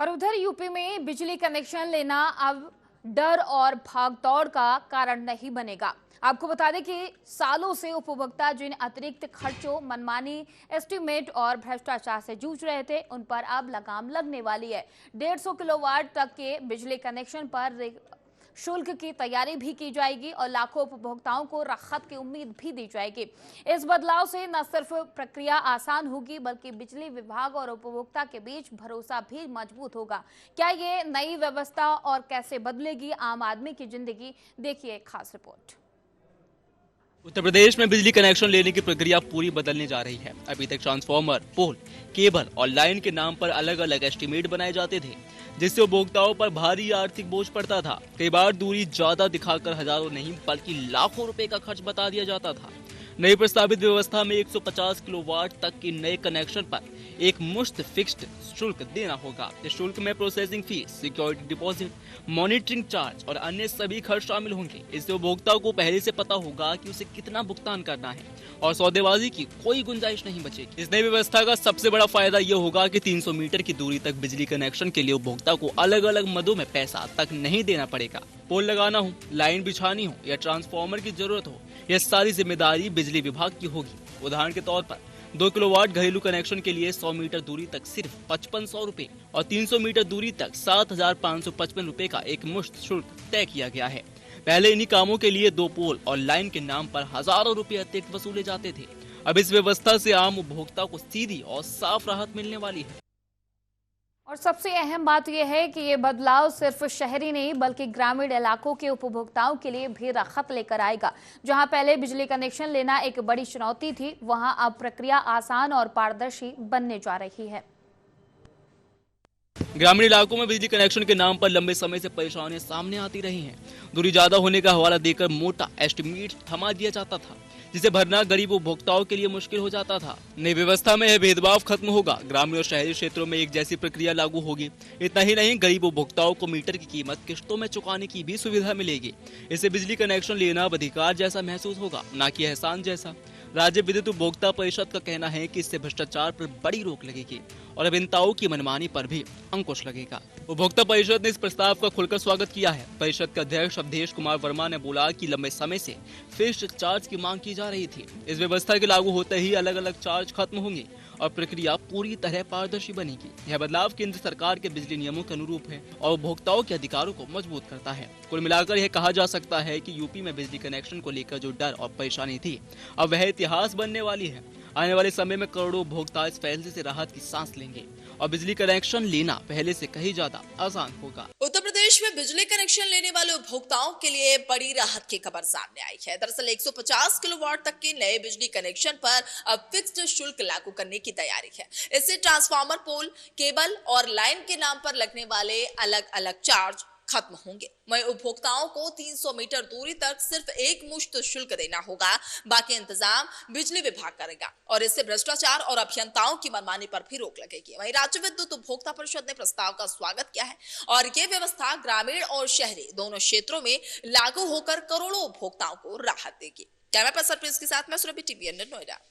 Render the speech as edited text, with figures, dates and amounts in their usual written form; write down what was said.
और उधर यूपी में बिजली कनेक्शन लेना अब डर और भागदौड़ का कारण नहीं बनेगा। आपको बता दें कि सालों से उपभोक्ता जिन अतिरिक्त खर्चों, मनमानी एस्टीमेट और भ्रष्टाचार से जूझ रहे थे, उन पर अब लगाम लगने वाली है। 150 किलोवाट तक के बिजली कनेक्शन पर शुल्क की तैयारी भी की जाएगी और लाखों उपभोक्ताओं को राहत की उम्मीद भी दी जाएगी। इस बदलाव से न सिर्फ प्रक्रिया आसान होगी, बल्कि बिजली विभाग और उपभोक्ता के बीच भरोसा भी मजबूत होगा। क्या ये नई व्यवस्था और कैसे बदलेगी आम आदमी की जिंदगी, देखिए एक खास रिपोर्ट। उत्तर प्रदेश में बिजली कनेक्शन लेने की प्रक्रिया पूरी बदलने जा रही है। अभी तक ट्रांसफार्मर, पोल, केबल और लाइन के नाम पर अलग अलग एस्टीमेट बनाए जाते थे, जिससे उपभोक्ताओं पर भारी आर्थिक बोझ पड़ता था। कई बार दूरी ज्यादा दिखाकर हजारों नहीं बल्कि लाखों रुपए का खर्च बता दिया जाता था। नई प्रस्तावित व्यवस्था में 150 किलोवाट तक के नए कनेक्शन पर एक मुश्त फिक्स्ड शुल्क देना होगा। इस शुल्क में processing fees, security deposit, monitoring charge और अन्य सभी खर्च शामिल होंगे। इससे उपभोक्ता को पहले से पता होगा कि उसे कितना भुगतान करना है और सौदेबाजी की कोई गुंजाइश नहीं बचेगी। इस नई व्यवस्था का सबसे बड़ा फायदा ये होगा कि 300 मीटर की दूरी तक बिजली कनेक्शन के लिए उपभोक्ता को अलग अलग मदों में पैसा तक नहीं देना पड़ेगा। पोल लगाना हो, लाइन बिछानी हो या ट्रांसफार्मर की जरूरत हो, यह सारी जिम्मेदारी बिजली विभाग की होगी। उदाहरण के तौर पर 2 किलोवाट घरेलू कनेक्शन के लिए 100 मीटर दूरी तक सिर्फ 5500 रुपए और 300 मीटर दूरी तक 7555 रुपए का एक मुश्त शुल्क तय किया गया है। पहले इन्हीं कामों के लिए 2 पोल और लाइन के नाम पर हजारों रुपए अतिरिक्त वसूले जाते थे। अब इस व्यवस्था से आम उपभोक्ता को सीधी और साफ राहत मिलने वाली है। और सबसे अहम बात यह है कि ये बदलाव सिर्फ शहरी नहीं बल्कि ग्रामीण इलाकों के उपभोक्ताओं के लिए भी राहत लेकर आएगा। जहां पहले बिजली कनेक्शन लेना एक बड़ी चुनौती थी, वहां अब प्रक्रिया आसान और पारदर्शी बनने जा रही है। ग्रामीण इलाकों में बिजली कनेक्शन के नाम पर लंबे समय से परेशानियां सामने आती रही हैं। दूरी ज्यादा होने का हवाला देकर मोटा एस्टीमेट थमा दिया जाता था, जिसे भरना गरीब उपभोक्ताओं के लिए मुश्किल हो जाता था। नई व्यवस्था में यह भेदभाव खत्म होगा। ग्रामीण और शहरी क्षेत्रों में एक जैसी प्रक्रिया लागू होगी। इतना ही नहीं, गरीब उपभोक्ताओं को मीटर की कीमत किश्तों में चुकाने की भी सुविधा मिलेगी। इससे बिजली कनेक्शन लेना अब अधिकार जैसा महसूस होगा, न कि एहसान जैसा। राज्य विद्युत उपभोक्ता परिषद का कहना है कि इससे भ्रष्टाचार पर बड़ी रोक लगेगी और अभियंताओं की मनमानी पर भी अंकुश लगेगा। उपभोक्ता परिषद ने इस प्रस्ताव का खुलकर स्वागत किया है। परिषद के अध्यक्ष अवधेश कुमार वर्मा ने बोला कि लंबे समय से फिक्स्ड चार्ज की मांग की जा रही थी। इस व्यवस्था के लागू होते ही अलग अलग चार्ज खत्म होंगे और प्रक्रिया पूरी तरह पारदर्शी बनेगी। यह बदलाव केंद्र सरकार के बिजली नियमों के अनुरूप है और उपभोक्ताओं के अधिकारों को मजबूत करता है। कुल मिलाकर यह कहा जा सकता है कि यूपी में बिजली कनेक्शन को लेकर जो डर और परेशानी थी, अब वह इतिहास बनने वाली है। आने वाले समय में करोड़ों उपभोक्ता इस फैसले से राहत की सांस लेंगे और बिजली कनेक्शन लेना पहले से कहीं ज्यादा आसान होगा। उत्तर प्रदेश में बिजली कनेक्शन लेने वाले उपभोक्ताओं के लिए बड़ी राहत की खबर सामने आई है। दरअसल 150 किलोवाट तक के नए बिजली कनेक्शन पर अब फिक्स्ड शुल्क लागू करने की तैयारी है। इससे ट्रांसफार्मर, पोल, केबल और लाइन के नाम पर लगने वाले अलग अलग चार्ज खत्म होंगे। वहीं उपभोक्ताओं को 300 मीटर दूरी तक सिर्फ एक मुश्त शुल्क देना होगा। बाकी इंतजाम बिजली विभाग करेगा और इससे भ्रष्टाचार और अभियंताओं की मनमानी पर भी रोक लगेगी। वहीं राज्य विद्युत उपभोक्ता परिषद ने प्रस्ताव का स्वागत किया है और ये व्यवस्था ग्रामीण और शहरी दोनों क्षेत्रों में लागू होकर करोड़ों उपभोक्ताओं को राहत देगी। कैमरा पर्सन प्रिंस के साथ मैं सुरभि, टीवीएन नोएडा।